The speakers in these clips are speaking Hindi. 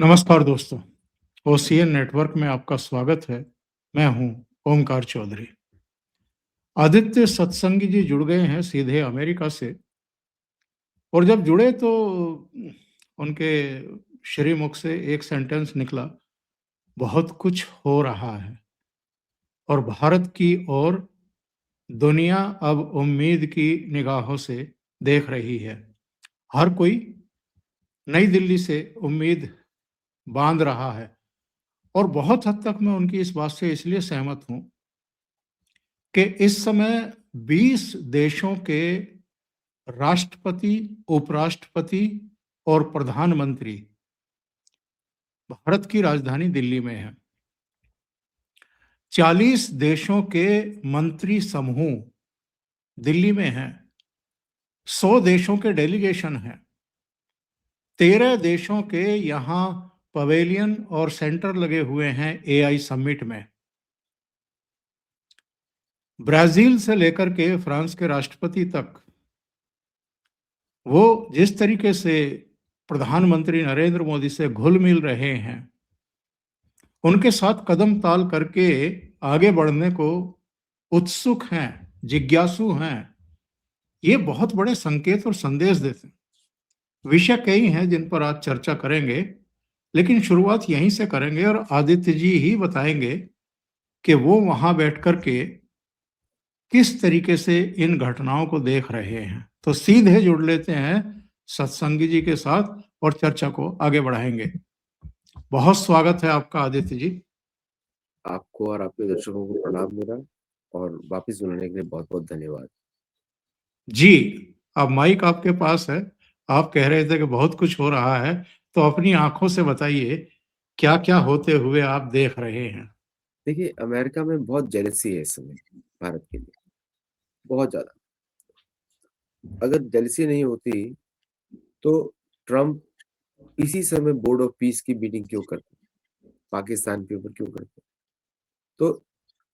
नमस्कार दोस्तों, ओसीएन नेटवर्क में आपका स्वागत है। मैं हूं ओमकार चौधरी। आदित्य सत्संगी जी जुड़ गए हैं सीधे अमेरिका से और जब जुड़े तो उनके श्रीमुख से एक सेंटेंस निकला, बहुत कुछ हो रहा है और भारत की ओर दुनिया अब उम्मीद की निगाहों से देख रही है। हर कोई नई दिल्ली से उम्मीद बांध रहा है और बहुत हद तक मैं उनकी इस बात से इसलिए सहमत हूं कि इस समय 20 देशों के राष्ट्रपति, उपराष्ट्रपति और प्रधानमंत्री भारत की राजधानी दिल्ली में हैं। 40 देशों के मंत्री समूह दिल्ली में हैं। 100 देशों के डेलीगेशन हैं। 13 देशों के यहाँ पवेलियन और सेंटर लगे हुए हैं एआई समिट में। ब्राजील से लेकर के फ्रांस के राष्ट्रपति तक वो जिस तरीके से प्रधानमंत्री नरेंद्र मोदी से घुल मिल रहे हैं, उनके साथ कदम ताल करके आगे बढ़ने को उत्सुक हैं, जिज्ञासु हैं, ये बहुत बड़े संकेत और संदेश देते हैं। विषय कई हैं जिन पर आज चर्चा करेंगे, लेकिन शुरुआत यहीं से करेंगे और आदित्य जी ही बताएंगे कि वो वहां बैठ करके किस तरीके से इन घटनाओं को देख रहे हैं। तो सीधे जुड़ लेते हैं सत्संगी जी के साथ और चर्चा को आगे बढ़ाएंगे। बहुत स्वागत है आपका आदित्य जी। आपको और आपके दर्शकों को प्रणाम मेरा और वापस सुनने के लिए बहुत बहुत धन्यवाद जी। अब माइक आपके पास है। आप कह रहे थे कि बहुत कुछ हो रहा है, तो अपनी आंखों से बताइए क्या क्या होते हुए आप देख रहे हैं। देखिए, अमेरिका में बहुत जेलसी है इस समय भारत के लिए, बहुत ज्यादा। अगर जेलसी नहीं होती तो ट्रम्प इसी समय बोर्ड ऑफ पीस की मीटिंग क्यों करते, पाकिस्तान के ऊपर क्यों करते? तो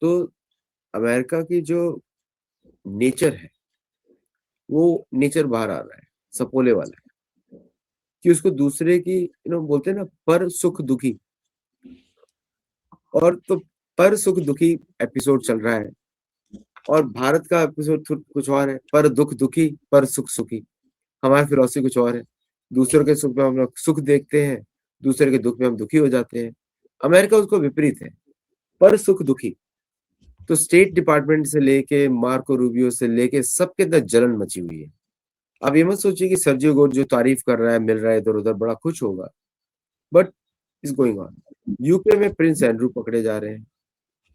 तो अमेरिका की जो नेचर है वो नेचर बाहर आ रहा है, सपोले वाला है कि उसको दूसरे की बोलते हैं ना, पर सुख दुखी। और तो पर सुख दुखी एपिसोड चल रहा है और भारत का एपिसोड कुछ और है, पर दुख दुखी पर सुख सुखी। हमारी फिलॉसफी कुछ और है, दूसरों के सुख में हम लोग सुख देखते हैं, दूसरे के दुख में हम दुखी हो जाते हैं। अमेरिका उसको विपरीत है, पर सुख दुखी। तो स्टेट डिपार्टमेंट से लेके मार्को रूबियो से लेके सबके अंदर जलन मची हुई है। अब ये मत सोचिए कि सर्जियो गोर जो तारीफ कर रहा है, मिल रहा है इधर उधर, बड़ा खुश होगा, but is going on. UK में प्रिंस एंड्रू पकड़े जा रहे हैं।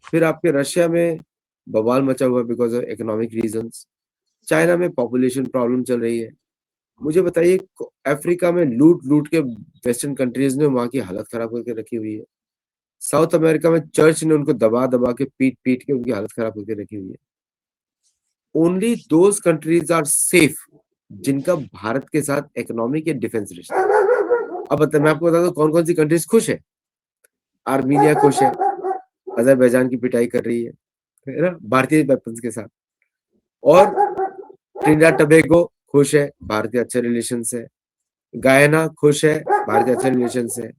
फिर आपके रशिया में बवाल मचा हुआ because of economic reasons. China में पॉपुलेशन प्रॉब्लम चल रही है। मुझे बताइए, अफ्रीका में लूट लूट के वेस्टर्न कंट्रीज ने वहां की हालत खराब करके रखी हुई है। साउथ अमेरिका में चर्च ने उनको दबा दबा के पीट पीट के उनकी हालत खराब करके रखी हुई है। Only those countries are safe जिनका भारत के साथ इकोनॉमिक या डिफेंस रिश्ता। अब मैं आपको बता दूं कौन कौन सी कंट्रीज खुश है। आर्मीनिया खुश है, अजरबैजान की पिटाई कर रही है ना, भारतीय वेपन्स के साथ। और ट्रिनिडाद टबेगो खुश है, भारतीय अच्छे रिलेशन है। गायना खुश है, भारतीय अच्छे रिलेशन है।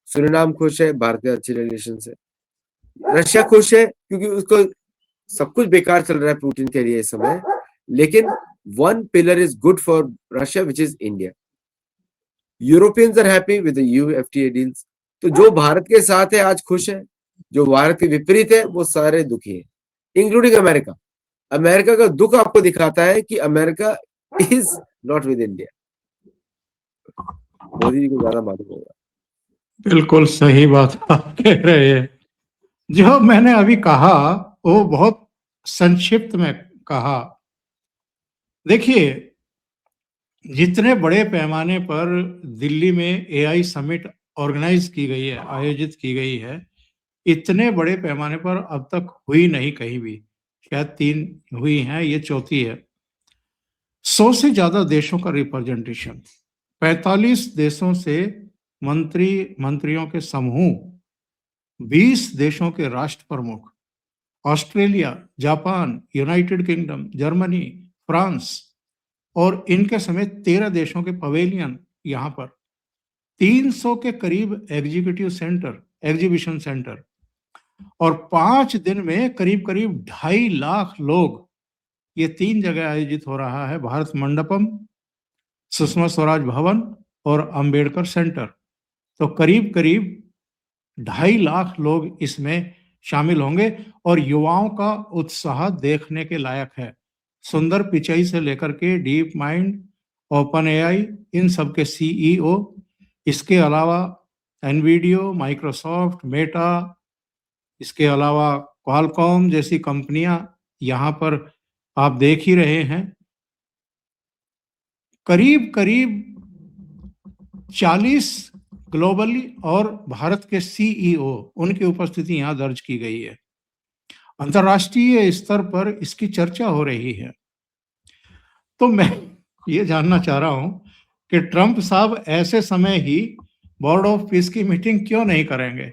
सुरिनाम खुश है, भारतीय अच्छे रिलेशन है। रशिया खुश है क्योंकि उसको सब कुछ बेकार चल रहा है पुतिन के लिए इस समय, लेकिन one pillar is good for Russia which is India. Europeans are happy with the EU FTA deals. तो जो भारत के साथ है आज खुश है, जो भारत के विपरीत है वो सारे दुखी है, इंक्लूडिंग अमेरिका। अमेरिका का दुख आपको दिखाता है कि America is not with India. Modi ji को ज्यादा मालूम होगा। बिल्कुल सही बात आप कह रहे हैं। जो मैंने अभी कहा वो बहुत संक्षिप्त में कहा। देखिए, जितने बड़े पैमाने पर दिल्ली में एआई समिट ऑर्गेनाइज की गई है, आयोजित की गई है, इतने बड़े पैमाने पर अब तक हुई नहीं कहीं भी। शायद 3 हुई हैं, ये चौथी है। 100 से ज्यादा देशों का रिप्रेजेंटेशन, 45 देशों से मंत्रियों के समूह, 20 देशों के राष्ट्र प्रमुख, Australia, Japan, United kingdom, Germany, France और इनके समेत 13 देशों के पवेलियन यहाँ पर। 300 के करीब एग्जीबिशन सेंटर और 5 दिन में करीब करीब 2.5 लाख लोग, ये 3 जगह आयोजित हो रहा है, भारत मंडपम, सुषमा स्वराज भवन और अंबेडकर सेंटर। तो करीब करीब 2.5 लाख लोग इसमें शामिल होंगे और युवाओं का उत्साह देखने के लायक है। सुंदर पिचाई से लेकर के डीप माइंड, ओपन एआई, इन सब के सीईओ, इसके अलावा एनवीडियो, माइक्रोसॉफ्ट, मेटा, इसके अलावा क्वालकॉम जैसी कंपनियां यहाँ पर आप देख ही रहे हैं। करीब करीब 40 ग्लोबली और भारत के सीईओ, उनकी उपस्थिति यहाँ दर्ज की गई है। अंतर्राष्ट्रीय स्तर पर इसकी चर्चा हो रही है। तो मैं ये जानना चाह रहा हूं कि ट्रंप साहब ऐसे समय ही बोर्ड ऑफ पीस की मीटिंग क्यों नहीं करेंगे?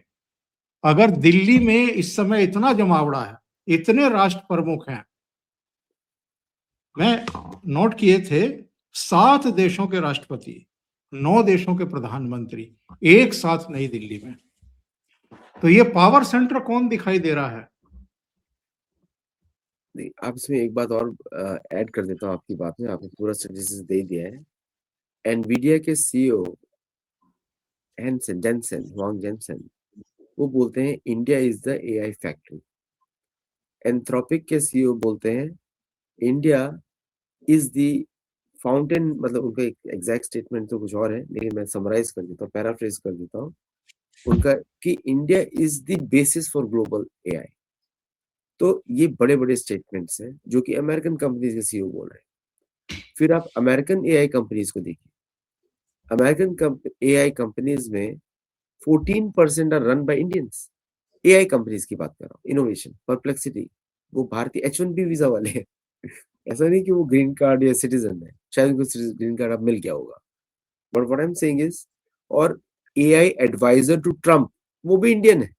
अगर दिल्ली में इस समय इतना जमावड़ा है, इतने राष्ट्र प्रमुख हैं, मैं नोट किए थे 7 देशों के राष्ट्रपति, 9 देशों के प्रधानमंत्री एक साथ नई दिल्ली में, तो ये पावर सेंटर कौन दिखाई दे रहा है? नहीं, आप इसमें एक बात और ऐड कर देता हूँ आपकी बात में, आपने पूरा स्टैटिस्टिक्स दे दिया है। एनवीडिया के सीईओ हुआंग जेनसेन, वो बोलते हैं India is the AI factory. Anthropic के सीईओ बोलते हैं इंडिया इज द फाउंटेन, मतलब उनका एग्जैक्ट स्टेटमेंट तो कुछ और है, लेकिन मैं समराइज कर देता हूँ, पैराफ्रेज कर देता हूँ उनका, कि India is the basis for global AI. तो ये बड़े बड़े स्टेटमेंट्स हैं जो कि अमेरिकन कंपनीज के सीईओ बोल रहे हैं। फिर आप अमेरिकन एआई कंपनीज को देखिए, अमेरिकन एआई कंपनीज में 14% are run by Indians. AI companies की बात कर रहा हूँ, इनोवेशन, परप्लेक्सिटी, वो भारतीय H1B वीजा वाले हैं। ऐसा नहीं कि वो ग्रीन कार्ड या सिटीजन है, शायद उनको ग्रीन कार्ड अब मिल गया होगा, but what I am saying is, और एआई एडवाइजर टू ट्रम्प वो भी इंडियन है।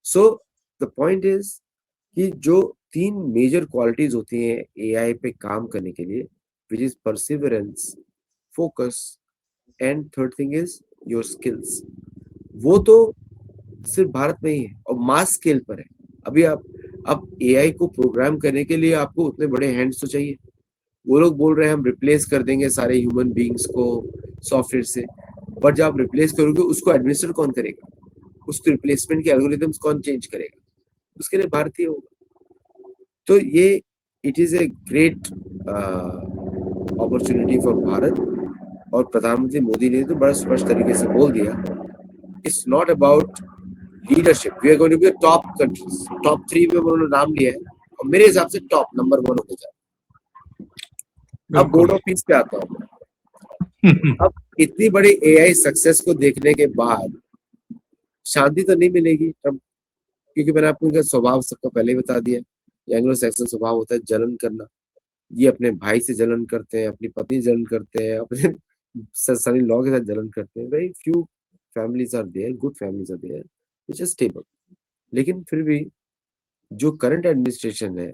सो द पॉइंट इज कि जो 3 मेजर क्वालिटीज होती हैं एआई पे काम करने के लिए, which is perseverance, focus and third thing is your skills, वो तो सिर्फ भारत में ही है और मास स्केल पर है। अभी अब एआई को प्रोग्राम करने के लिए आपको उतने बड़े हैंड्स तो चाहिए। वो लोग बोल रहे हैं हम रिप्लेस कर देंगे सारे ह्यूमन बीइंग्स को सॉफ्टवेयर से, बट जब आप रिप्लेस करोगे उसको एडमिनिस्टर कौन करेगा, उसके रिप्लेसमेंट के एल्गोरिथम्स कौन चेंज करेगा, उसके लिए भारतीय होगा। तो ये it is a great opportunity for Bharat, और प्रधानमंत्री मोदी ने तो बड़ा स्पष्ट तरीके से बोल दिया, it's not about leadership, we are going to be top countries, top 3 में उन्होंने नाम लिया है और मेरे हिसाब से टॉप नंबर 1 होते जाए। अब बोर्ड ऑफ पीस पे आता हूँ। अब इतनी बड़ी एआई सक्सेस को देखने के बाद शांति तो नहीं मिलेगी तब, क्योंकि मैंने आपको उनका स्वभाव सबका पहले ही बता दिया, एंग्लो सैक्सन स्वभाव होता है जलन करना। ये अपने भाई से जलन करते हैं, अपनी पत्नी जलन करते हैं, अपने सन इन लॉ के साथ जलन करते हैं। Very few families are there, good families are there which is stable. लेकिन फिर भी जो करंट एडमिनिस्ट्रेशन है,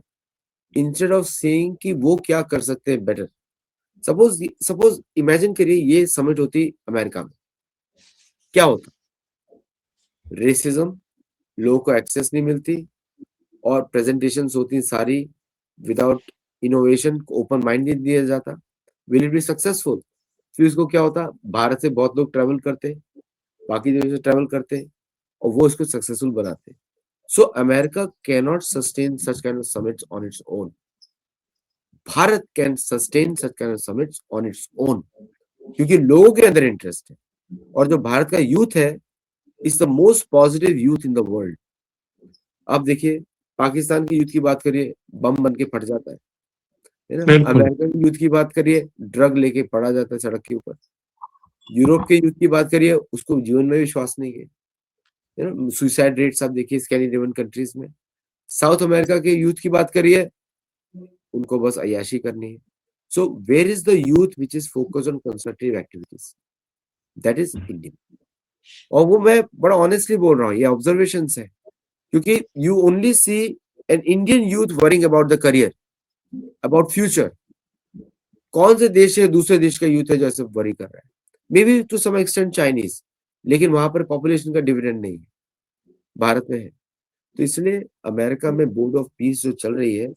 इंस्टेड ऑफ सेइंग कि वो क्या कर सकते हैं बेटर, सपोज इमेजिन करिए ये समिट होती अमेरिका में, क्या होता? रेसिज्म, लोगों को एक्सेस नहीं मिलती और प्रेजेंटेशंस होती सारी विदाउट इनोवेशन, ओपन माइंड नहीं दिया जाता, विल इट बी सक्सेसफुल? फिर उसको क्या होता, भारत से बहुत लोग ट्रेवल करते, बाकी जगह से ट्रेवल करते और वो इसको सक्सेसफुल बनाते। So America can not sustain such kind of summits on its own, Bharat can sustain such kind of summits on its own, क्योंकि लोगों के अंदर इंटरेस्ट है। और जो भारत का यूथ है is the most positive youth in the world. आप देखिए पाकिस्तान की यूथ की बात करिए, बम बन के फट जाता है ना। अमेरिकन यूथ की बात करिए, ड्रग लेके पड़ा जाता है सड़क के ऊपर। यूरोप के यूथ की बात करिए, उसको जीवन में विश्वास नहीं है, ना। सुसाइड रेट्स आप देखिए स्कैंडिनेवियन कंट्रीज में। साउथ अमेरिका के यूथ की बात करिए, उनको बस अय्याशी करनी है। So where is the youth which is focused on constructive activities? That is India. और वो मैं बड़ा ऑनेस्टली बोल रहा हूँ, ये ऑब्जर्वेशंस है, क्योंकि you only see an Indian youth worrying about the career, about future. कौन से देश है, दूसरे देश का यूथ है जो ऐसे वरी कर रहा है? Maybe to some extent Chinese, लेकिन वहां पर पॉपुलेशन का डिविडेंड नहीं है, भारत में है। तो इसलिए अमेरिका में बोर्ड ऑफ पीस जो चल रही है,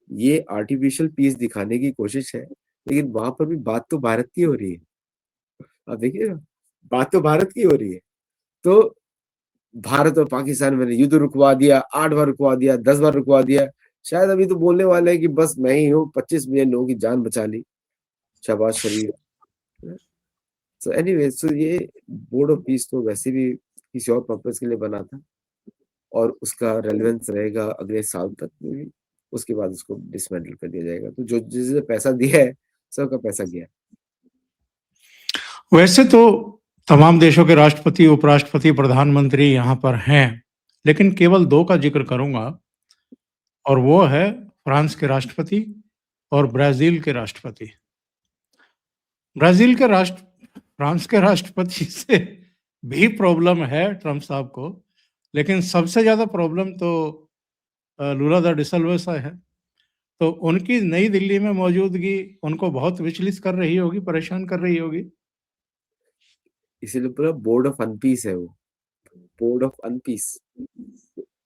ये आर्टिफिशियल पीस दिखाने की कोशिश है, लेकिन वहां पर भी बात तो भारत की हो रही है। आप देखिए ना, बात तो भारत की हो रही है। तो भारत और पाकिस्तान में युद्ध रुकवा दिया, 8 बार रुकवा दिया, 10 बार रुकवा दिया। शायद अभी तो बोलने वाले हैं कि बस मैं ही हूँ, 25 मिलियन लोगों की जान बचा ली। शाबाश शरीफ। सो एनीवे, सो ये बोर्ड ऑफ पीस तो वैसे भी किसी और पर्पस के लिए बना था, और उसका रेलेवेंस रहेगा अगले साल तक में भी। उसके बाद उसको डिसमेंटल कर दिया जाएगा। तो जो जिसने पैसा दिया है, सबका पैसा गया। वैसे तो तमाम देशों के राष्ट्रपति, उपराष्ट्रपति, प्रधानमंत्री यहाँ पर हैं, लेकिन केवल 2 का ज़िक्र करूँगा, और वो है फ्रांस के राष्ट्रपति और ब्राज़ील के राष्ट्रपति। ब्राज़ील के राष्ट्र फ्रांस के राष्ट्रपति से भी प्रॉब्लम है ट्रम्प साहब को, लेकिन सबसे ज़्यादा प्रॉब्लम तो लुला दा डिसल्वा है। तो उनकी नई दिल्ली में मौजूदगी उनको बहुत विचलित कर रही होगी, परेशान कर रही होगी। इसीलिए पूरा बोर्ड ऑफ अनपीस है वो, बोर्ड ऑफ अनपीस।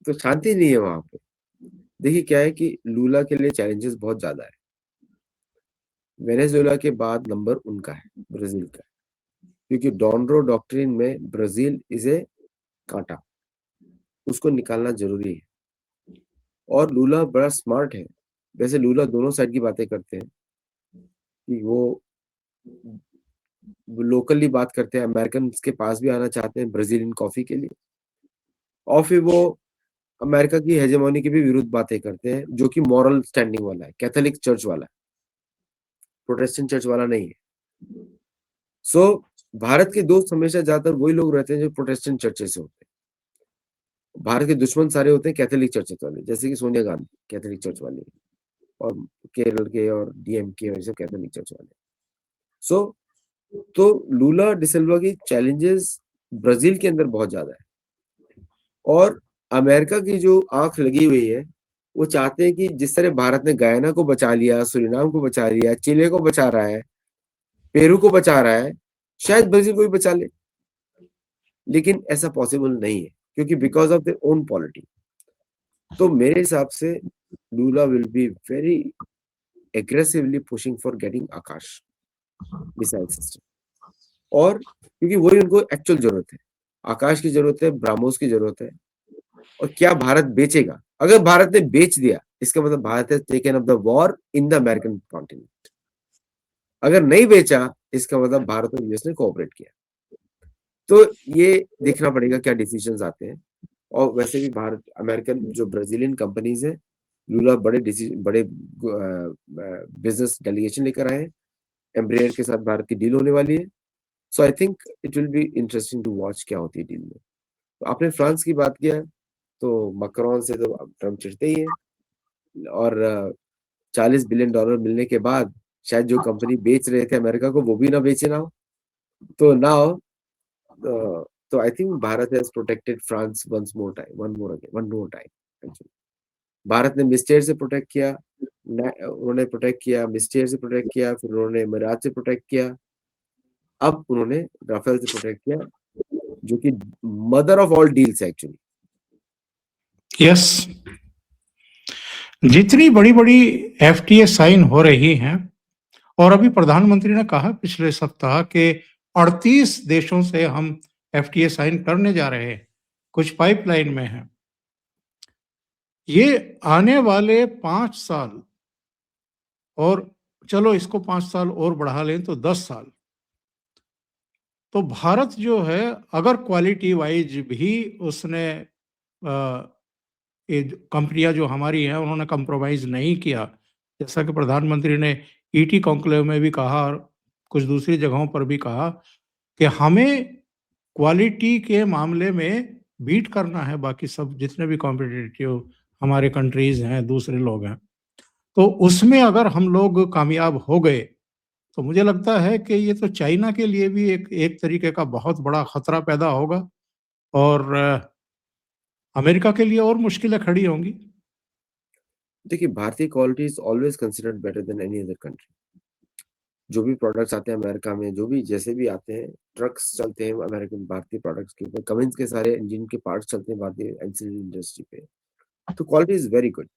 तो शांति नहीं है वहाँ पे। देखिए क्या है कि लूला के लिए चैलेंजेस बहुत ज़्यादा है। वेनेजुएला के बाद नंबर उनका है, ब्राज़ील का। क्योंकि डॉनरो डॉक्ट्रिन में ब्राज़ील इज़ ए काँटा, उसको निकालना ज़रूरी है। और लूला बड़ा स्मार्ट है। वैसे लूला दोनों साइड की बातें करते हैं कि वो लोकली बात करते हैं, अमेरिकन्स के पास भी आना चाहते हैं ब्राज़ीलियन कॉफ़ी के लिए। और फिर वो अमेरिका की हेजेमोनी के भी विरुद्ध बातें करते हैं, जो कि मॉरल स्टैंडिंग वाला है, कैथोलिक चर्च वाला है, प्रोटेस्टेंट चर्च वाला नहीं है। सो भारत के दोस्त हमेशा ज़्यादातर वही लोग रहते हैं जो प्रोटेस्टेंट चर्चेस से होते हैं। भारत के दुश्मन सारे होते हैं कैथोलिक चर्चेस वाले, जैसे कि सोनिया गांधी कैथोलिक चर्च वाली है, और केरल के और डीएमके और ये सब कैथोलिक चर्च वाले। सो तो लूला डिसिल्वा की चैलेंजेस ब्राज़ील के अंदर बहुत ज़्यादा है। और अमेरिका की जो आँख लगी हुई है, वो चाहते हैं कि जिस तरह भारत ने गयाना को बचा लिया, सूरीनाम को बचा लिया, चिले को बचा रहा है, पेरू को बचा रहा है, शायद ब्राज़ील को भी बचा ले। लेकिन ऐसा पॉसिबल नहीं है, क्योंकि because of their own polity. तो मेरे हिसाब से Lula will be very aggressively pushing for getting Akash missile system. और क्योंकि वही उनको एक्चुअल ज़रूरत है। आकाश की ज़रूरत है, ब्रह्मोस की ज़रूरत है। और क्या भारत बेचेगा? अगर भारत ने बेच दिया, इसका मतलब Bharat has taken up the war in the American continent. अगर नहीं बेचा, इसका मतलब भारत और यूएस ने कोऑपरेट किया। तो ये देखना पड़ेगा क्या डिसीजंस आते हैं। और वैसे भी भारत अमेरिकन जो ब्राज़ीलियन कंपनीज़ हैं, लूला बड़े बिज़नेस डेलीगेशन लेकर आए हैं। एम्ब्रेयर के साथ भारत की डील होने वाली है। So I think it will be interesting to watch क्या होती है डील में। तो आपने फ्रांस की बात किया, तो मैक्रोन से तो अब ट्रम्प चिढ़ते ही हैं। और $40 बिलियन मिलने के बाद शायद जो कंपनी बेच रहे थे अमेरिका को, वो भी ना बेचे ना हो। तो नाउ तो I think Bharat has protected France one more time actually. Bharat ने मिस्टेयर से प्रोटेक्ट किया, उन्होंने प्रोटेक्ट किया, मिस्टेयर से प्रोटेक्ट किया, फिर उन्होंने मिराज से प्रोटेक्ट किया, अब उन्होंने राफेल से प्रोटेक्ट किया, जो कि मदर ऑफ ऑल डील्स है एक्चुअली। यस, जितनी बड़ी-बड़ी एफटीए साइन हो रही हैं, और अभी प्रधानमंत्री ने कहा पिछले सप्ताह कि 38 देशों से हम एफटीए साइन करने जा रहे हैं, कुछ पाइपलाइन में हैं। ये आने वाले 5 साल, और चलो इसको 5 साल और बढ़ा लें तो 10 साल, तो भारत जो है अगर क्वालिटी वाइज भी उसने ये कंपनियां जो हमारी हैं उन्होंने कंप्रोमाइज नहीं किया, जैसा कि प्रधानमंत्री ने ईटी कॉन्क्लेव में भी कहा और कुछ दूसरी जगहों पर भी कहा कि हमें क्वालिटी के मामले में बीट करना है बाकी सब जितने भी कॉम्पिटिटिव हमारे कंट्रीज हैं, दूसरे लोग हैं। तो उसमें अगर हम लोग कामयाब हो गए तो मुझे लगता है कि ये तो चाइना के लिए भी एक एक तरीके का बहुत बड़ा खतरा पैदा होगा, और अमेरिका के लिए और मुश्किलें खड़ी होंगी। देखिए, भारतीय quality is always considered better than any other country. जो भी प्रोडक्ट्स आते हैं अमेरिका में, जो भी जैसे भी आते हैं, ट्रक्स चलते हैं अमेरिकन भारतीय प्रोडक्ट्स के ऊपर, कमिंस के सारे इंजन के पार्ट्स चलते हैं भारतीय एनसीडी इंडस्ट्री पे। तो क्वालिटी इज़ वेरी गुड।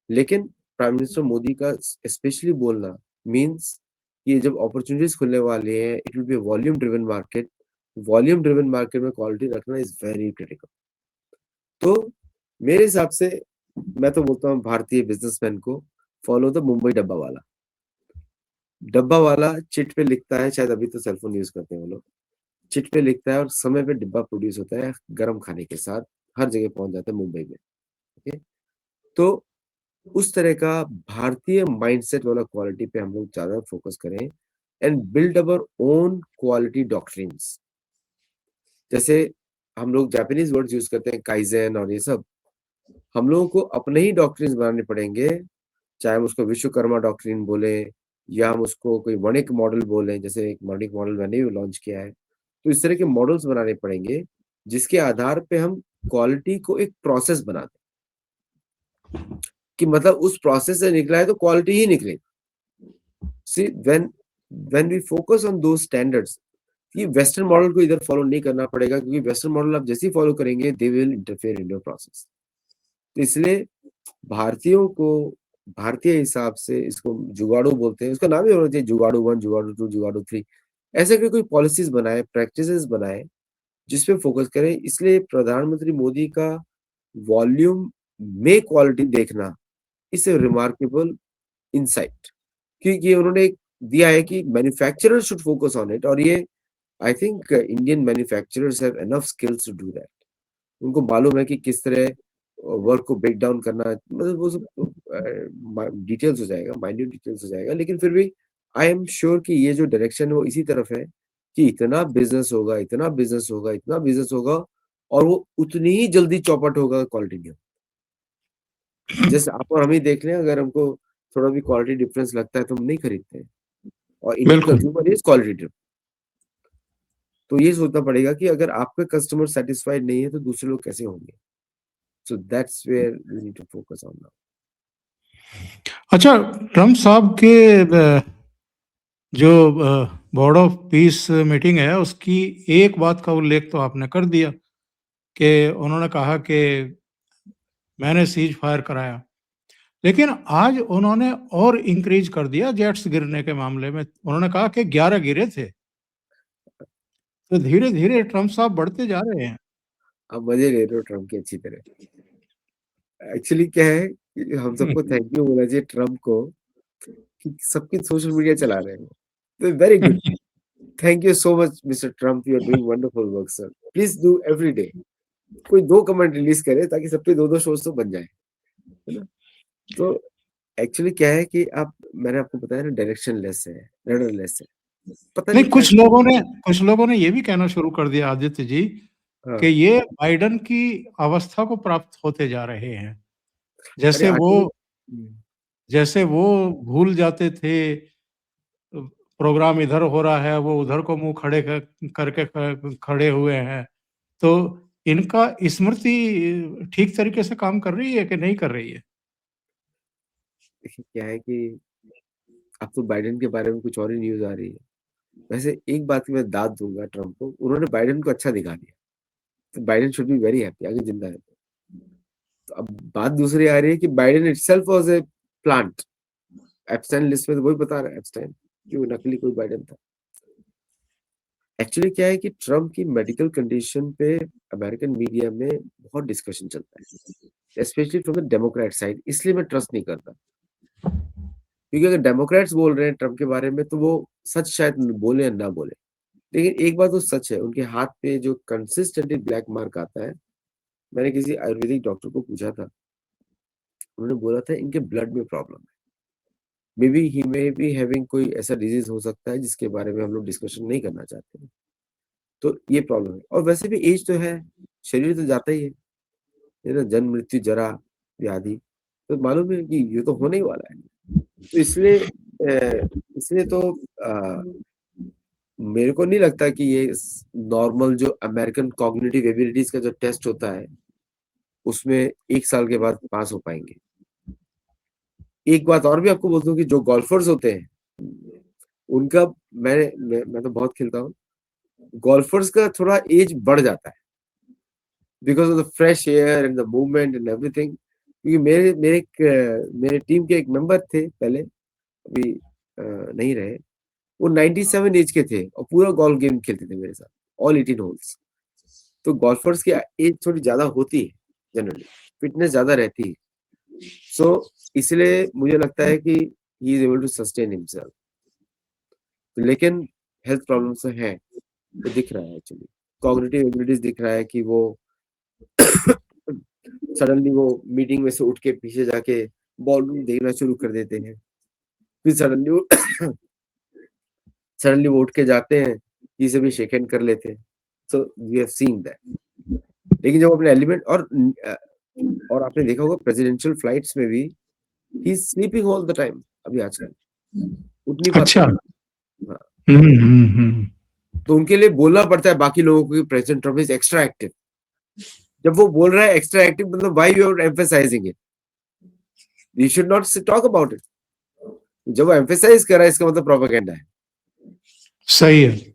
लेकिन प्राइम मिनिस्टर मोदी का स्पेशली बोलना मीन्स ये जब अपॉर्चुनिटीज़ खुलने वाली हैं, it will be a volume driven market. Volume driven market में क्वालिटी रखना इज़ वेरी क्रिटिकल। तो मेरे हिसाब से मैं तो बोलता हूँ भारतीय बिज़नेसमैन को फॉलो द मुंबई डब्बा वाला। डब्बा वाला चिट पे लिखता है, शायद अभी तो सेल फ़ोन यूज़ करते हैं वो लोग। चिट पे लिखता है और समय पे डिब्बा प्रोड्यूस होता है गरम खाने के साथ, हर जगह पहुँच जाता है मुंबई में, ओके? तो उस तरह का भारतीय माइंडसेट वाला क्वालिटी पे हम लोग ज़्यादा फोकस करें and build our own quality doctrines. जैसे हम लोग जापानीज़ वर्ड्स यूज़ करते हैं काइज़ेन और ये सब, हम लोगों को अपने ही डॉक्ट्रिन्स बनाने पड़ेंगे, चाहे हम उसको विश्वकर्मा डॉक्ट्रिन बोलें या हम उसको कोई वणिक मॉडल बोलें, जैसे एक वणिक मॉडल मैंने भी लॉन्च किया है। तो इस तरह के मॉडल्स बनाने पड़ेंगे, जिसके आधार पे हम क्वालिटी को एक प्रोसेस बना दें, कि मतलब उस प्रोसेस से निकला है तो क्वालिटी ही निकलेगी। See when we focus on those standards, ये वेस्टर्न मॉडल को इधर फॉलो नहीं करना पड़ेगा, क्योंकि वेस्टर्न मॉडल आप जैसे ही फॉलो करेंगे, they will interfere in your process. तो इसलिए भारतीयों को भारतीय हिसाब से इसको जुगाड़ू बोलते हैं, उसका नाम ही होना चाहिए जुगाड़ू 1, जुगाड़ू 2, जुगाड़ू 3। ऐसे करके कोई पॉलिसीज़ बनाएँ, प्रैक्टिसेज़ बनाएँ, जिस पे फोकस करें। इसलिए प्रधानमंत्री मोदी का वॉल्यूम में क्वालिटी देखना इज़ अ रिमार्केबल इनसाइट, क्योंकि उन्होंने एक दिया है कि manufacturers should focus on it, और ये I think Indian manufacturers have enough skills to do that. उनको मालूम है कि किस तरह वर्क को ब्रेक डाउन करना है, मतलब वो सब डिटेल्स हो जाएगा, माइन्यूट डिटेल्स हो जाएगा, लेकिन फिर भी आई एम श्योर कि ये जो डायरेक्शन है वो इसी तरफ है कि इतना बिजनेस होगा, इतना बिजनेस होगा, इतना बिजनेस होगा, और वो उतनी ही जल्दी चौपट होगा क्वालिटी में। जैसे आप और हम ही देख लें, अगर हमको थोड़ा भी क्वालिटी डिफरेंस लगता है तो हम नहीं खरीदते हैं, और इंडियन बिल्कुल। Consumer is quality driven. तो ये सोचना पड़ेगा कि अगर आपका कस्टमर सेटिस्फाइड नहीं है तो दूसरे लोग कैसे होंगे। So that's where we need to focus on now. अच्छा, ट्रम्प साहब के जो बोर्ड ऑफ पीस मीटिंग है, उसकी एक बात का उल्लेख तो आपने कर दिया कि उन्होंने कहा कि मैंने सीज फायर कराया। लेकिन आज उन्होंने और इंक्रीज कर दिया जेट्स गिरने के मामले में। उन्होंने कहा कि 11 गिरे थे। तो धीरे-धीरे ट्रम्प साहब बढ़ते जा रहे हैं। आप मजे ले रहे हो ट्रम्प की अच्छी तरह। एक्चुअली क्या है कि हम सबको थैंक यू बोलना चाहिए ट्रम्प को, कि सबकी सोशल मीडिया चला रहे हैं। तो very good. Thank you so much mister Trump, you are doing wonderful work sir. Please do every day. कोई 2 कमेंट रिलीज़ करे ताकि सब पे 2-2 शोज़ तो बन जाए, है ना? तो एक्चुअली क्या है कि आप मैंने आपको बताया ना डायरेक्शनलेस है, रडरलेस है। पता नहीं, नहीं क्या कुछ लोगों ने ये भी कहना शुरू कर दिया आदित्य जी कि हाँ, ये बाइडेन की अवस्था को प्राप्त होते जा रहे हैं। अरे जैसे वो आजकल हुँ, जैसे वो भूल जाते थे प्रोग्राम इधर हो रहा है, वो उधर को मुँह खड़े करके खड़े हुए हैं। तो इनका स्मृति ठीक तरीके से काम कर रही है कि नहीं कर रही है? देखिए क्या है कि अब तो बाइडेन के बारे में कुछ और ही न्यूज़ आ रही है। वैसे एक बात की मैं दाद दूँगा ट्रम्प को, उन्होंने बाइडेन को अच्छा दिखा दिया। तो Biden should be very happy, अगर ज़िंदा है तो। तो अब बात दूसरी आ रही है कि Biden itself was a plant. Epstein list में तो वही बता रहा है एप्स्टाइन, कि वो नकली कोई बाइडेन था। एक्चुअली क्या है कि ट्रम्प की मेडिकल कंडीशन पे अमेरिकन मीडिया में बहुत डिस्कशन चलता है, specially from the Democrat side, इसलिए मैं ट्रस्ट नहीं करता। क्योंकि अगर डेमोक्रेट्स बोल रहे हैं ट्रम्प के बारे में तो वो सच शायद बोले या ना बोले। लेकिन एक बात तो सच है, उनके हाथ पे जो कंसिस्टेंटली ब्लैक मार्क आता है, मैंने किसी आयुर्वेदिक डॉक्टर को पूछा था, उन्होंने बोला था इनके ब्लड में प्रॉब्लम है। May be he may be having कोई ऐसा डिजीज़ हो सकता है जिसके बारे में हम लोग डिस्कशन नहीं करना चाहते हैं। तो ये प्रॉब्लम है, और वैसे भी एज तो है, शरीर तो जाता ही है ना? जन्म, मृत्यु, जरा, व्याधि, तो मालूम है कि ये तो होने ही वाला है। तो इसलिए तो मेरे को नहीं लगता कि ये नॉर्मल जो अमेरिकन कॉग्निटिव एबिलिटीज का जो टेस्ट होता है, उसमें 1 साल के बाद पास हो पाएँगे। एक बात और भी आपको बोल दूँ कि जो गोल्फर्स होते हैं, उनका मैं तो बहुत खेलता हूँ। गोल्फर्स का थोड़ा एज बढ़ जाता है because of the fresh air and the movement and everything. क्योंकि मेरे टीम के एक मेंबर थे पहले, अभी नहीं रहे। वो 97 एज के थे और पूरा गोल्फ गेम खेलते थे मेरे साथ, ऑल 18 होल्स। तो गोल्फर्स की एज थोड़ी ज्यादा होती है, जनरली फिटनेस ज्यादा रहती है। सो इसलिए मुझे लगता है कि he is able to sustain himself. लेकिन हेल्थ प्रॉब्लम्स है, वो दिख रहा है एक्चुअली। कॉग्निटिव एबिलिटीज दिख रहा है कि वो सडनली वो मीटिंग में से उठ के पीछे जाके बॉल देखना शुरू कर देते हैं, फिर सडनली वो उठ के जाते हैं, किसी भी शेक हैंड कर लेते हैं। So we have seen that. लेकिन जब अपने एलिमेंट और आपने देखा होगा प्रेसिडेंशियल फ्लाइट्स में भी he is sleeping all the time अभी आजकल, उठ नहीं पाता। अच्छा। हाँ, हम्म। तो उनके लिए बोलना पड़ता है बाकी लोगों को कि president Trump is extra active. जब वो बोल रहा है एक्स्ट्रा एक्टिव, मतलब why you are emphasising it, you should not talk about it. जब वो एम्फसाइज कर रहा है इसका मतलब प्रोपेगेंडा है। सही है।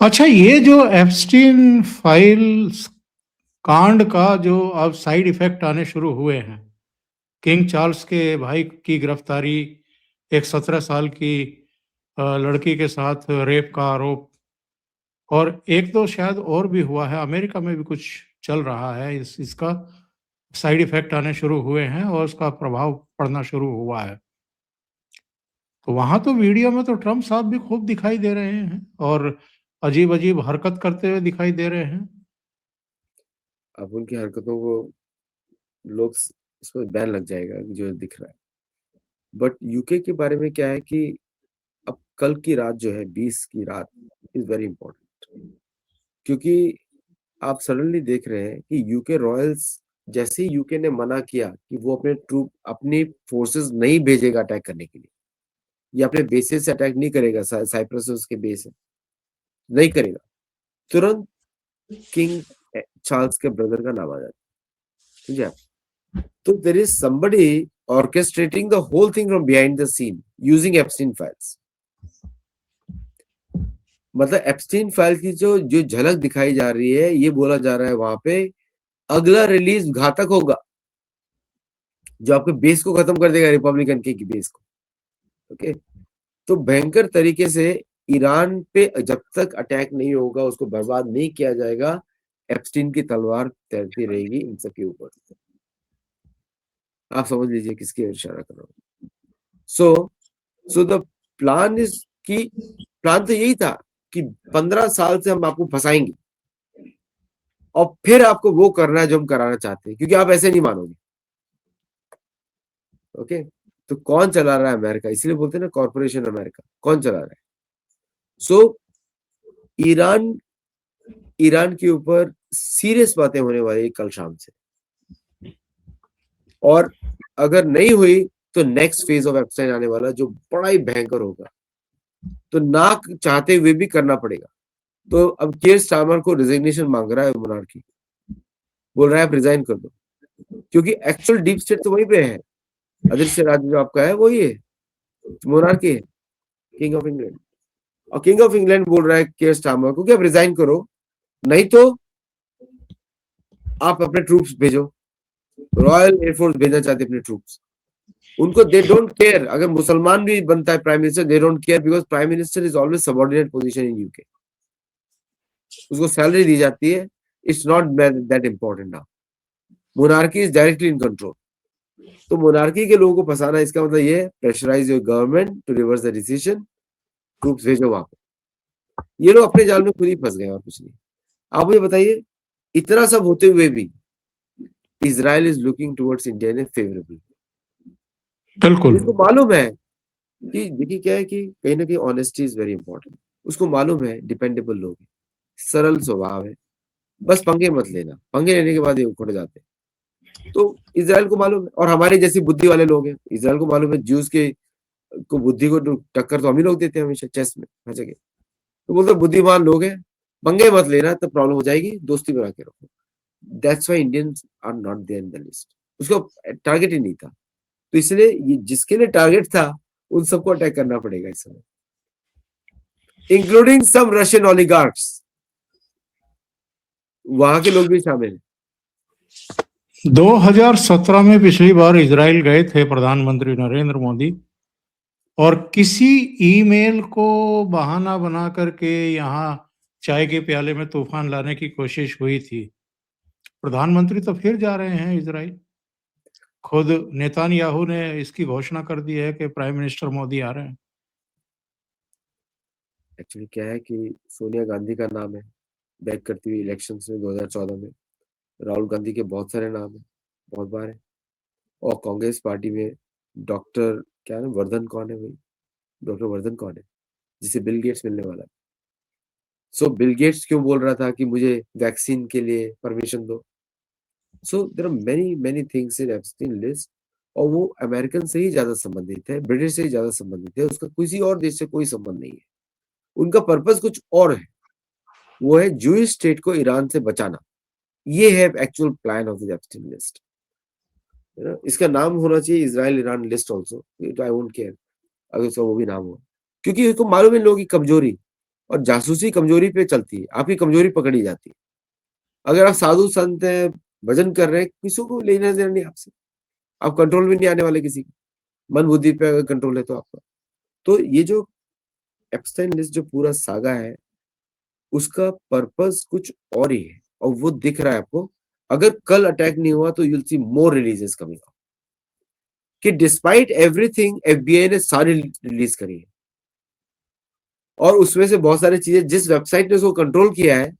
अच्छा, ये जो एप्स्टीन फाइल्स कांड का जो अब साइड इफेक्ट आने शुरू हुए हैं, किंग चार्ल्स के भाई की गिरफ्तारी, एक 17 साल की लड़की के साथ रेप का आरोप, और एक तो शायद और भी हुआ है, अमेरिका में भी कुछ चल रहा है, इसका साइड इफेक्ट आने शुरू हुए हैं और उसका प्रभाव पड़ना शुरू हुआ है। तो वहां तो वीडियो में तो ट्रम्प साहब भी खूब दिखाई दे रहे हैं और अजीब अजीब हरकत करते हुए दिखाई दे रहे हैं। अब उनकी हरकतों को लोग उस पर बैन लग जाएगा जो दिख रहा है। बट यूके के बारे में क्या है कि अब कल की रात जो है 20 की रात इज वेरी इंपॉर्टेंट, क्योंकि आप सडनली देख रहे हैं कि यूके रॉयल्स, जैसे ही यूके ने मना किया कि वो अपनी फोर्सेस नहीं भेजेगा अटैक करने के लिए, या अपने बेसिस से अटैक नहीं करेगा, साइप्रस उसके बेस है, नहीं करेगा, तुरंत किंग चार्ल्स के ब्रदर का नाम आ जाता है। ठीक है, तो there is somebody orchestrating the whole thing from behind the scene using Epstein files. मतलब एप्स्टीन फाइल की जो जो झलक दिखाई जा रही है, ये बोला जा रहा है वहां पे अगला रिलीज घातक होगा, जो आपके बेस को खत्म कर देगा, रिपब्लिकन के बेस को। ओके, तो भयंकर तरीके से ईरान पे जब तक अटैक नहीं होगा, उसको बर्बाद नहीं किया जाएगा, एप्स्टीन की तलवार तैरती रहेगी इन सबके ऊपर। आप समझ लीजिए किसकी ओर इशारा कर रहा हूँ। सो द प्लान इज कि प्लान तो यही था कि 15 साल से हम आपको फंसाएंगे और फिर आपको वो करना है जो हम कराना चाहते हैं, क्योंकि आप ऐसे नहीं मानोगे। ओके, तो कौन चला रहा है? अमेरिका। इसलिए बोलते हैं ना कॉर्पोरेशन अमेरिका। कौन चला रहा है? सो ईरान ईरान के ऊपर सीरियस बातें होने वाली कल शाम से, और अगर नहीं हुई तो नेक्स्ट फेज ऑफ एप्स्टाइन आने वाला, जो बड़ा ही भयंकर होगा। तो ना चाहते हुए भी करना पड़ेगा। तो अब केयर स्टारमर को रिजिग्नेशन मांग रहा है मोनार्की, बोल रहा है आप रिजाइन कर दो, क्योंकि एक्चुअल डीप स्टेट तो वहीं पे है। अदृश्य राज्य जो आपका है वही है, मोनार्की है, किंग ऑफ इंग्लैंड। और किंग ऑफ इंग्लैंड बोल रहा है केयर स्टारमर को कि आप रिजाइन करो, नहीं तो आप अपने ट्रूप्स भेजो। रॉयल एयरफोर्स भेजना चाहते अपने ट्रूप्स। उनको दे डोंट केयर अगर मुसलमान भी बनता है prime minister, they don't care, because prime minister is always subordinate position in UK. उसको सैलरी दी जाती है, it's not that important now. Monarchy is directly in control. तो मोनार्की के लोगों को फंसाना, इसका मतलब ये है pressurise your government to reverse the decision, troops भेजो वहां पे। ये लोग अपने जाल में खुद ही फंस गए और कुछ नहीं। आप मुझे बताइए, इतना सब होते हुए भी Israel is looking towards India in favourable. बिल्कुल। इसको मालूम है कि देखिए क्या है कि कहीं ना कहीं ऑनेस्टी इज वेरी इंपॉर्टेंट। उसको मालूम है डिपेंडेबल लोग हैं, सरल स्वभाव है, बस पंगे मत लेना, पंगे लेने के बाद ये उखड़ जाते हैं। तो इजराइल को मालूम है, और हमारे जैसी बुद्धि वाले लोग हैं, इजराइल को मालूम है ज्यूज के को बुद्धि को टक्कर तो हम ही लोग देते हैं हमेशा, चेस में हर जगह। तो बोलते बुद्धिमान लोग हैं, पंगे मत लेना तो प्रॉब्लम हो जाएगी, दोस्ती बना के रखो। That's why Indians are not there in the list. उसको टारगेट ही नहीं था। तो इसलिए ये जिसके लिए टारगेट था उन सबको अटैक करना पड़ेगा इस समय, इंक्लूडिंग सम रशियन ओलिगार्क्स, वहां के लोग भी शामिल हैं। 2017 में पिछली बार इजराइल गए थे प्रधानमंत्री नरेंद्र मोदी, और किसी ईमेल को बहाना बना करके यहाँ चाय के प्याले में तूफान लाने की कोशिश हुई थी। प्रधानमंत्री तो फिर जा रहे हैं इजराइल। खुद नेतान्याहू ने इसकी घोषणा कर दी है कि प्राइम मिनिस्टर मोदी आ रहे हैं। एक्चुअली क्या है कि सोनिया गांधी का नाम है बैक करती हुई इलेक्शंस में 2014 में, राहुल गांधी के बहुत सारे नाम है, बहुत बार है, और कांग्रेस पार्टी में डॉक्टर क्या है, वर्धन कौन है भाई, डॉक्टर वर्धन कौन है जिसे बिल गेट्स मिलने वाला है। सो बिल गेट्स क्यों बोल रहा था कि मुझे वैक्सीन के लिए परमिशन दो। So there are many many things in Epstein list, और वो अमेरिकन से ही ज्यादा संबंधित है, ब्रिटिश से ही ज्यादा संबंधित है, उसका किसी और देश से कोई संबंध नहीं है। उनका पर्पस कुछ और है, वो है जूइश स्टेट को ईरान से बचाना। ये है actual plan of the Epstein list. इसका नाम होना चाहिए Israel Iran list also, I won't care अगर उसका वो भी नाम हो, क्योंकि उसको मालूम है लोगों की कमजोरी, और जासूसी कमजोरी पे चलती है, आपकी कमजोरी पकड़ी जाती है। अगर आप साधु संत हैं, भजन कर रहे हैं, किसी को लेना देना नहीं आपसे, आप कंट्रोल भी नहीं आने वाले किसी की, मन बुद्धि पे अगर कंट्रोल है तो आपका। तो ये जो एप्स्टाइन लिस्ट जो पूरा सागा है, उसका पर्पस कुछ और ही है, और वो दिख रहा है आपको। अगर कल अटैक नहीं हुआ तो यूल सी मोर रिलीजेस कमिंग आउट, कि डिस्पाइट एवरीथिंग एफबीआई ने सारी रिलीज करी है, और उसमें से बहुत सारी चीजें जिस वेबसाइट ने उसको कंट्रोल किया है,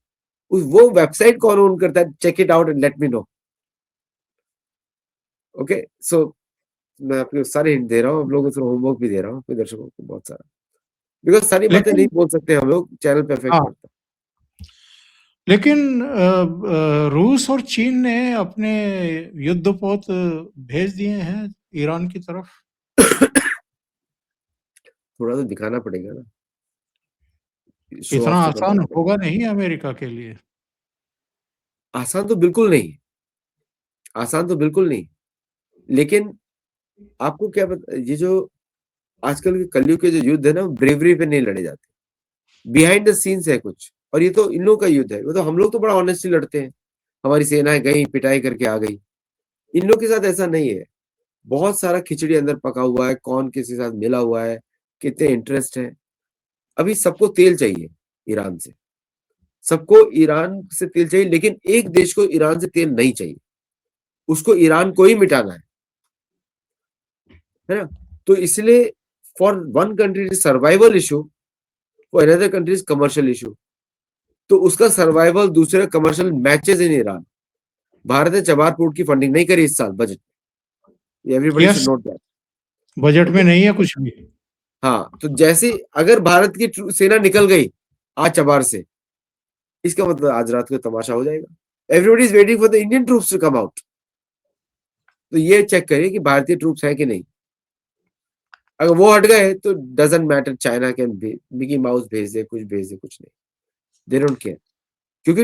वो वेबसाइट कौन ओन करता है, check it out and let me know. Okay, so मैं आपको सारे हिंट दे रहा हूँ, आप लोगों को होमवर्क भी दे रहा हूँ अपने दर्शकों को बहुत सारा, बिकॉज सारी बातें नहीं लेकिन बोल सकते हम लोग, चैनल पे इफेक्ट हाँ, पड़ता लेकिन रूस और चीन ने अपने युद्धपोत भेज दिए हैं ईरान की तरफ। है। थोड़ा तो दिखाना पड़ेगा ना, शो इतना ऑफ तो करना आसान पड़ेगा। होगा नहीं अमेरिका के लिए। आसान तो बिल्कुल नहीं, आसान तो बिल्कुल नहीं, लेकिन आपको क्या पता, ये जो आजकल के कलयुग के जो युद्ध है ना, ब्रेवरी पे नहीं लड़े जाते, बिहाइंड द सीन्स है कुछ, और ये तो इन लोगों का युद्ध है। वो तो हम लोग तो बड़ा ऑनेस्टली लड़ते हैं, हमारी सेनाएं गई पिटाई करके आ गई, इन लोग के साथ ऐसा नहीं है। बहुत सारा खिचड़ी अंदर पका हुआ है, कौन किसी के साथ मिला हुआ है, कितने इंटरेस्ट है। अभी सबको तेल चाहिए ईरान से, सबको ईरान से तेल चाहिए, लेकिन एक देश को ईरान से तेल नहीं चाहिए, उसको ईरान को ही मिटाना है ना। तो इसलिए for one country survival issue, for another country commercial issue, तो उसका सर्वाइवल दूसरे commercial matches in Iran. Bharat ने चबार पोर्ट की फंडिंग नहीं करी इस साल budget, everybody should yes, note that. Budget में ओके, नहीं है कुछ भी। हाँ, तो जैसे अगर भारत की सेना निकल गई आज चबार से, इसका मतलब आज रात को तमाशा हो जाएगा। Everybody is waiting for the Indian troops to come out. तो ये चेक करिए कि भारतीय ट्रूप्स है कि नहीं। अगर वो हट गए तो doesn't matter, China can Mickey mouse भेज दे, कुछ भेज दे, कुछ नहीं, दे डोंट केयर। क्योंकि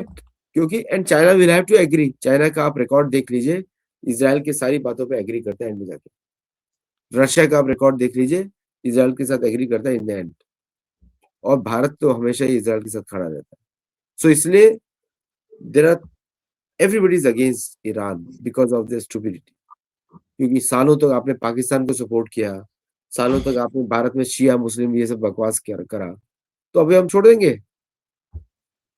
क्योंकि and China will have to agree. China का आप रिकॉर्ड देख लीजिए, इजराइल की सारी बातों पे एग्री करता है एंड में जाके। रशिया का आप रिकॉर्ड देख लीजिए, इजराइल के साथ एग्री करता है इन द एंड, और भारत तो हमेशा ही इजराइल के साथ खड़ा रहता है। सो इसलिए there are everybody is against Iran because of their stupidity. क्योंकि सालों तक आपने पाकिस्तान को सपोर्ट किया, सालों तक आपने भारत में शिया मुस्लिम ये सब बकवास करा, तो अभी हम छोड़ देंगे।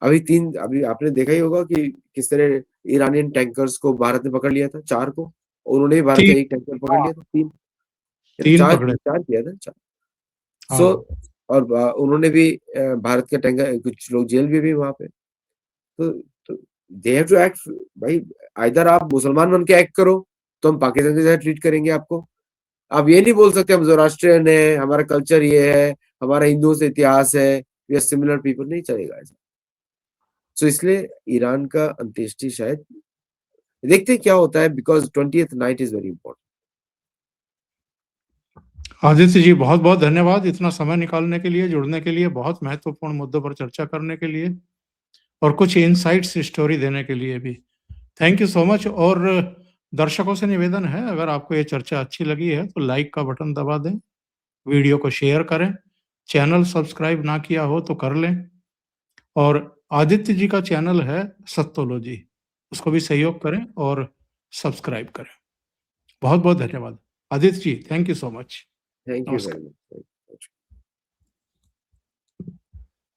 अभी आपने देखा ही होगा कि किस तरह ईरानियन टैंकर्स को भारत ने पकड़ लिया था, 4 को, और उन्होंने ही भारत का तीन, एक टैंकर पकड़ हाँ, लिया था, 3 तीन 4 पकड़े। 4 किया था 4। सो हाँ, और उन्होंने भी भारत का टैंकर, कुछ लोग जेल में भी वहां पे। तो दे हैव टू एक्ट भाई। इधर आप मुसलमान बन के एक्ट करो तो हम पाकिस्तान के साथ ट्रीट करेंगे आपको। आप ये नहीं बोल सकते हम जोरास्ट्रियन है, हमारा कल्चर ये है, हमारा हिंदुओं से इतिहास है, वी आर सिमिलर पीपल, नहीं चलेगा ऐसा। सो इसलिए ईरान का अंत्येष्टि शायद देखते हैं क्या होता है, because 20th night is very important. Aditya ji बहुत बहुत धन्यवाद इतना समय निकालने के लिए, जुड़ने के लिए, बहुत महत्वपूर्ण मुद्दों पर चर्चा करने के लिए, और कुछ इनसाइट्स स्टोरी देने के लिए भी। Thank you so much. और दर्शकों से निवेदन है, अगर आपको ये चर्चा अच्छी लगी है तो लाइक का बटन दबा दें, वीडियो को शेयर करें, चैनल सब्सक्राइब ना किया हो तो कर लें और आदित्य जी का चैनल है सत्तोलॉजी, उसको भी सहयोग करें और सब्सक्राइब करें। बहुत-बहुत धन्यवाद। Aditya ji, thank you so much. Thank you नमस्कार। Very much.